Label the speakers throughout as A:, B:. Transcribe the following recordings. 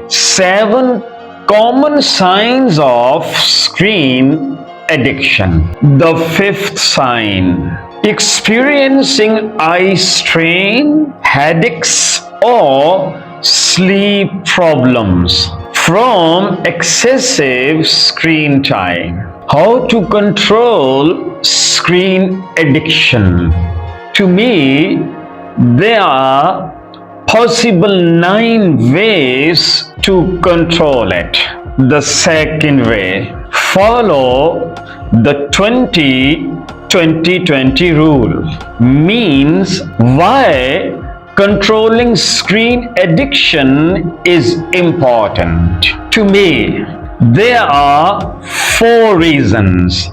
A: 7 common signs of screen addiction. The 5th sign, experiencing eye strain, headaches, or sleep problems from excessive screen time. How to control screen addiction? To me, there are possible 9 ways to control it. The second way, follow the 20-20-20 rule. Means why controlling screen addiction is important. To me, there are 4 reasons.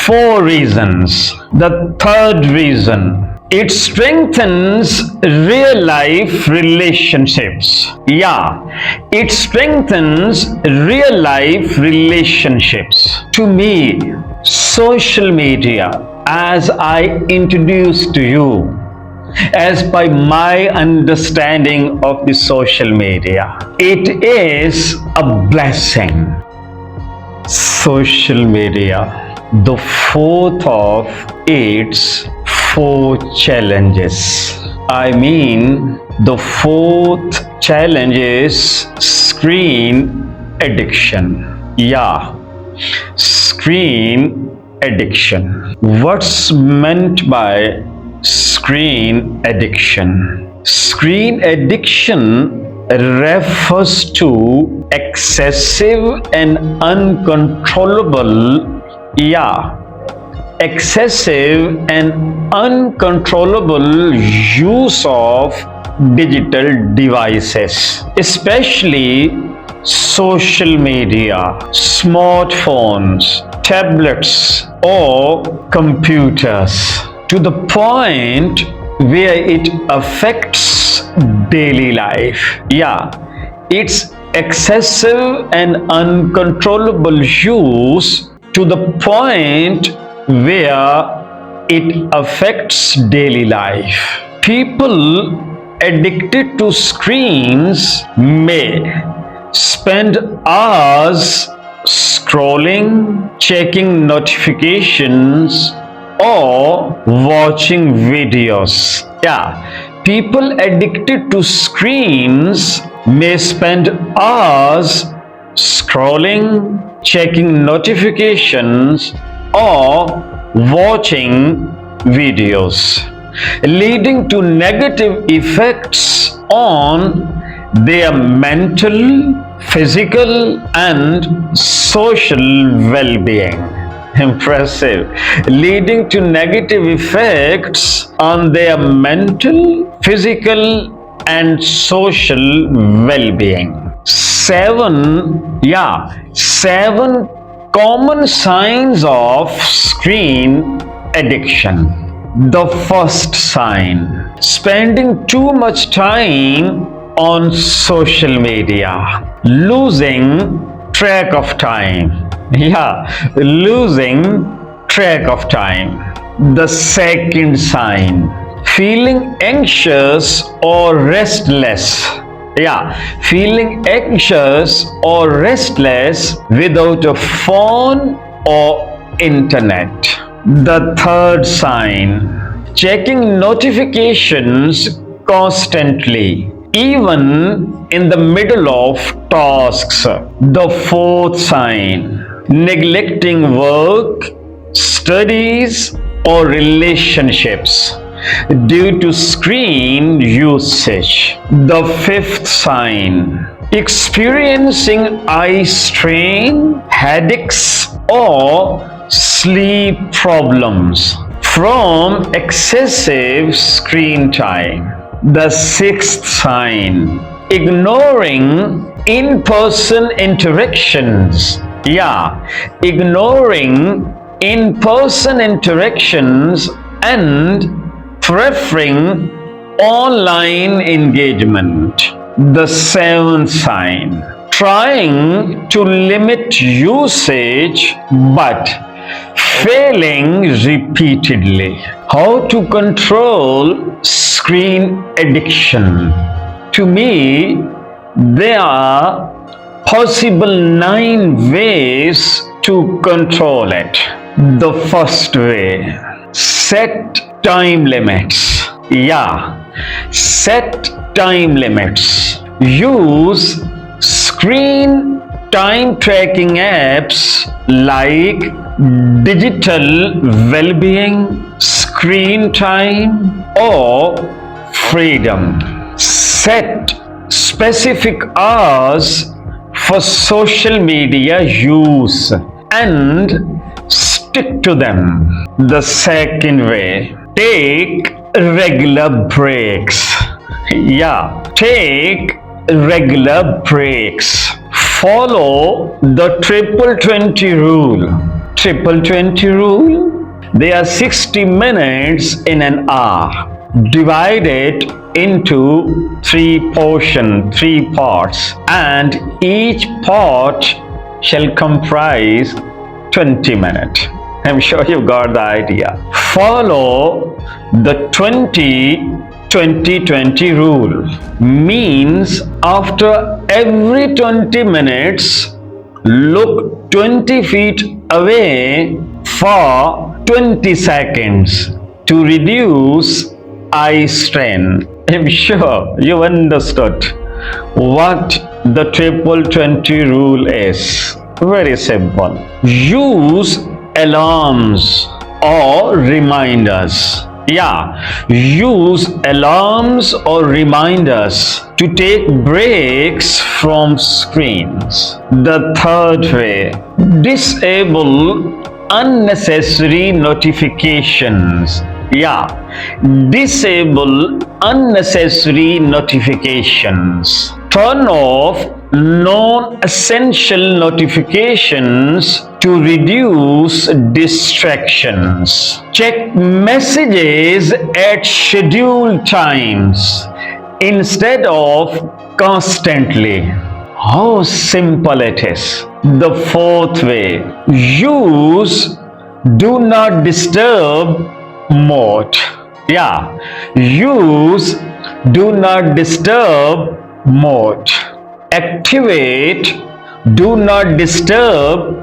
A: 4 reasons. The third reason, it strengthens real life relationships. It strengthens real life relationships. To me, social media, as I introduced to you, as by my understanding of the social media, it is a blessing. Social media, the 4th of its 4 challenges. I mean, the 4th challenge is screen addiction. Screen addiction. What's meant by screen addiction? Screen addiction refers to excessive and uncontrollable use of digital devices, especially social media, smartphones, tablets, or computers, to the point where it affects daily life. It's excessive and uncontrollable use to the point where it affects daily life. People addicted to screens may spend hours scrolling, checking notifications, or watching videos. People addicted to screens may spend hours scrolling, checking notifications, or watching videos, leading to negative effects on their mental, physical, and social well-being. Impressive. Leading to negative effects on their mental, physical, and social well-being. 7 common signs of screen addiction. The first sign, spending too much time on social media, losing track of time. Losing track of time. The second sign, feeling anxious or restless. Feeling anxious or restless without a phone or internet. The third sign, checking notifications constantly, even in the middle of tasks. The fourth sign, neglecting work, studies, or relationships due to screen usage. The fifth sign, experiencing eye strain, headaches, or sleep problems from excessive screen time. The sixth sign, ignoring in-person interactions. Ignoring in-person interactions and preferring online engagement. The seventh sign, trying to limit usage but failing repeatedly. How to control screen addiction? To me, there are possible 9 ways to control it. The first way, set time limits. Set time limits. Use screen time tracking apps like digital well-being, screen time, or freedom. Set specific hours for social media use and stick to them. The second way, take regular breaks. Take regular breaks. Follow the 20-20 rule. 20-20 rule? They are 60 minutes in an hour. Divide it into 3 parts, and each part shall comprise 20 minutes. I'm sure you got the idea. Follow the 20-20-20 rule. Means after every 20 minutes, look 20 feet away for 20 seconds to reduce eye strain. I'm sure you understood what the 20-20 rule is. Very simple. Use alarms or reminders. Use alarms or reminders to take breaks from screens. The third way, disable unnecessary notifications. Disable unnecessary notifications. Turn off non-essential notifications to reduce distractions. Check messages at scheduled times instead of constantly. How simple it is. The fourth way, use do not disturb mode. Use do not disturb mode. Activate do not disturb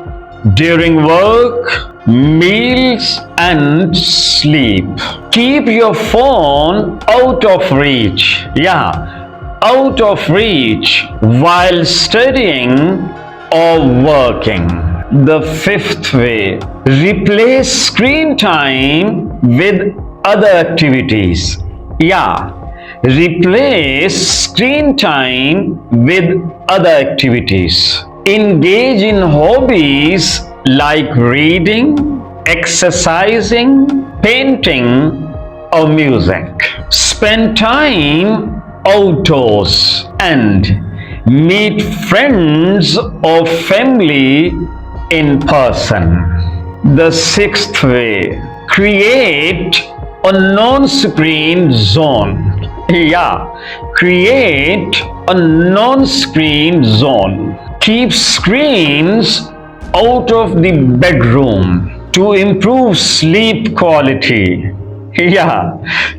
A: during work, meals, and sleep. Keep your phone out of reach. Out of reach while studying or working. The fifth way, replace screen time with other activities. Replace screen time with other activities. Engage in hobbies like reading, exercising, painting, or music. Spend time outdoors and meet friends or family in person. The sixth way, create a non-screen zone. Create a non-screen zone. Keep screens out of the bedroom to improve sleep quality.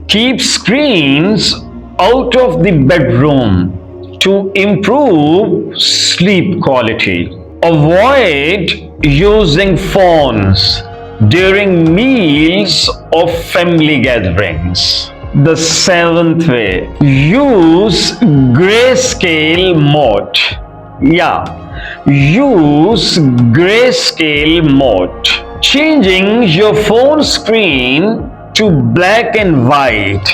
A: Keep screens out of the bedroom to improve sleep quality. Avoid using phones during meals or family gatherings. The seventh way, use grayscale mode. Use grayscale mode. Changing your phone screen to black and white.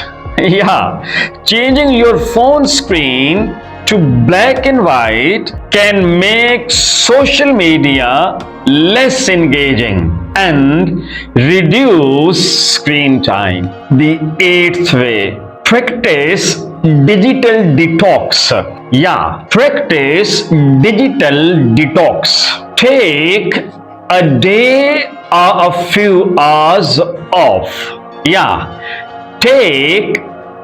A: Changing your phone screen to black and white can make social media less engaging and reduce screen time. The eighth way, practice digital detox. Practice digital detox. Take a day or a few hours off. Take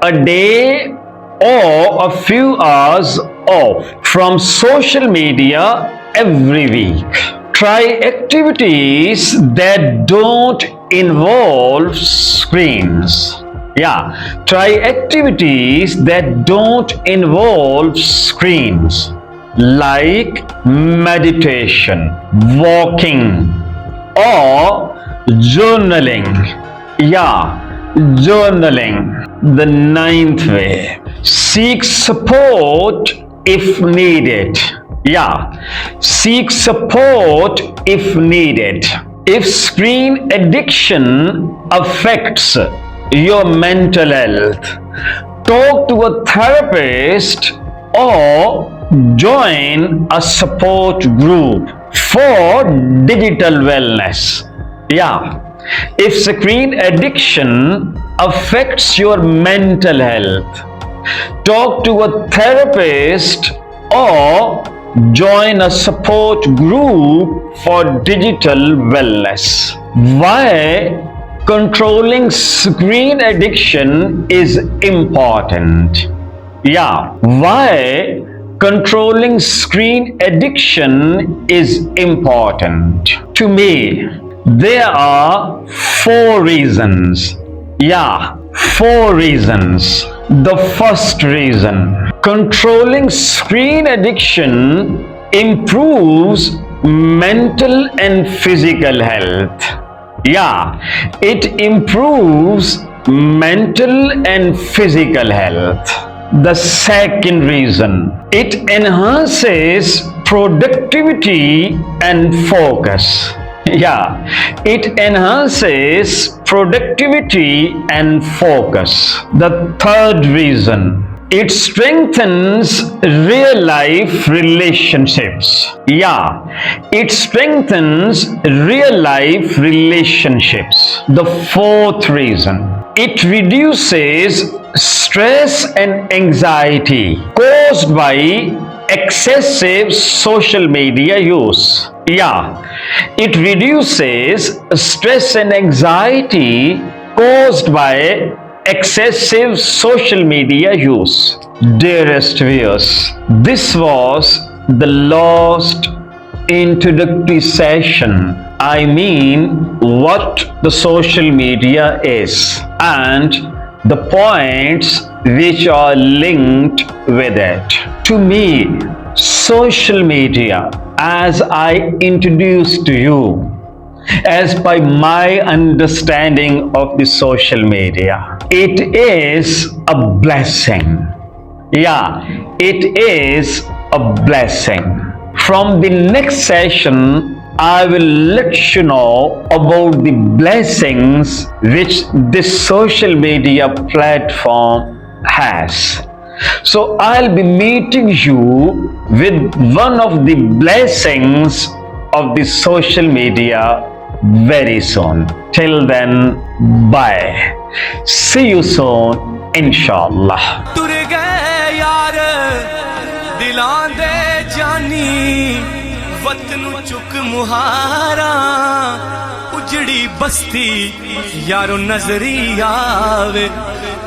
A: a day or a few hours off from social media every week. Try activities that don't involve screens. Yeah, try activities that don't involve screens, like meditation, walking, or journaling. Yeah, journaling. The ninth way, seek support if needed. Yeah, seek support if needed. If screen addiction affects your mental health, talk to a therapist or join a support group for digital wellness. Yeah, if screen addiction affects your mental health, talk to a therapist or join a support group for digital wellness. Why controlling screen addiction is important? Yeah, why controlling screen addiction is important? To me, there are 4 reasons. Yeah, 4 reasons. The first reason, controlling screen addiction improves mental and physical health. Yeah, it improves mental and physical health. The second reason, it enhances productivity and focus. Yeah, it enhances productivity and focus. The third reason, it strengthens real life relationships. Yeah, it strengthens real life relationships. The fourth reason, it reduces stress and anxiety caused by excessive social media use. Yeah, it reduces stress and anxiety caused by excessive social media use. Dearest viewers, this was the last introductory session. I mean, what the social media is and the points which are linked with it. To me, social media, as I introduced to you, as by my understanding of the social media, it is a blessing. Yeah, it is a blessing. From the next session, I will let you know about the blessings which this social media platform has. So I'll be meeting you with one of the blessings of the social media very soon. Till then, bye. See you soon, inshallah.
B: वतन चुक मुहारा उजड़ी बस्ती यारो नजरी आवे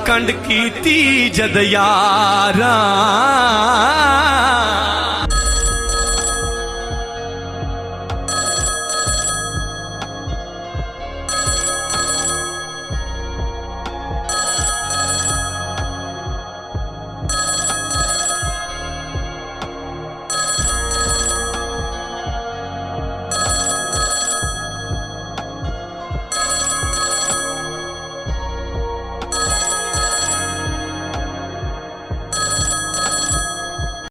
B: कंड कीती जद यारा